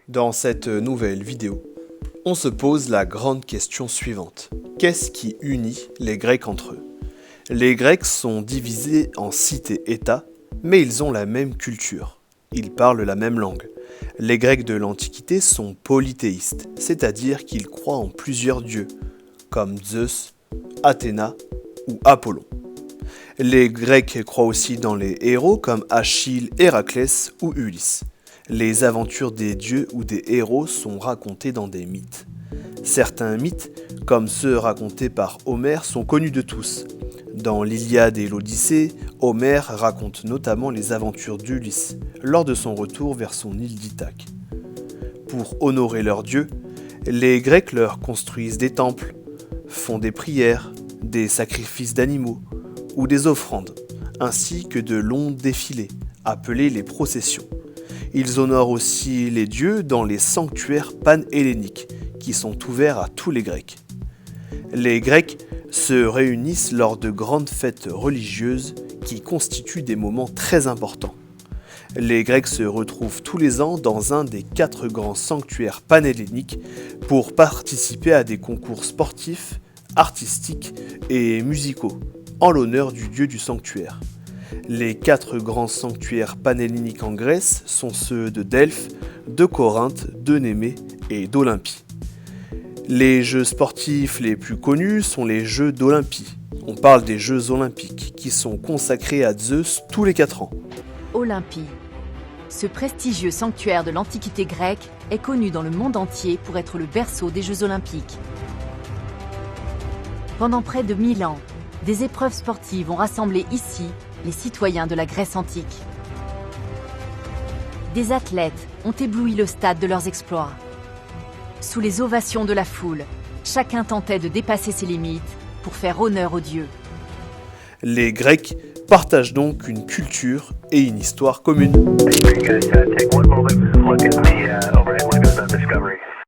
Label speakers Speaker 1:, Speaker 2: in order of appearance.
Speaker 1: Dans cette nouvelle vidéo, on se pose la grande question suivante. Qu'est-ce qui unit les Grecs entre eux? Les Grecs sont divisés en cités-États, mais ils ont la même culture. Ils parlent la même langue. Les Grecs de l'Antiquité sont polythéistes, c'est-à-dire qu'ils croient en plusieurs dieux, comme Zeus, Athéna ou Apollon. Les Grecs croient aussi dans les héros comme Achille, Héraclès ou Ulysse. Les aventures des dieux ou des héros sont racontées dans des mythes. Certains mythes, comme ceux racontés par Homère, sont connus de tous. Dans l'Iliade et l'Odyssée, Homère raconte notamment les aventures d'Ulysse lors de son retour vers son île d'Ithaque. Pour honorer leurs dieux, les Grecs leur construisent des temples, font des prières, des sacrifices d'animaux ou des offrandes, ainsi que de longs défilés, appelés les processions. Ils honorent aussi les dieux dans les sanctuaires panhelléniques, qui sont ouverts à tous les Grecs. Les Grecs se réunissent lors de grandes fêtes religieuses qui constituent des moments très importants. Les Grecs se retrouvent tous les ans dans un des 4 grands sanctuaires panhelléniques pour participer à des concours sportifs, artistiques et musicaux, en l'honneur du dieu du sanctuaire. Les 4 grands sanctuaires panhelléniques en Grèce sont ceux de Delphes, de Corinthe, de Némée et d'Olympie. Les jeux sportifs les plus connus sont les Jeux d'Olympie. On parle des Jeux olympiques, qui sont consacrés à Zeus tous les 4 ans.
Speaker 2: Olympie. Ce prestigieux sanctuaire de l'Antiquité grecque est connu dans le monde entier pour être le berceau des Jeux olympiques. Pendant près de 1000 ans, des épreuves sportives ont rassemblé ici les citoyens de la Grèce antique. Des athlètes ont ébloui le stade de leurs exploits. Sous les ovations de la foule, chacun tentait de dépasser ses limites pour faire honneur aux dieux.
Speaker 1: Les Grecs partagent donc une culture et une histoire communes.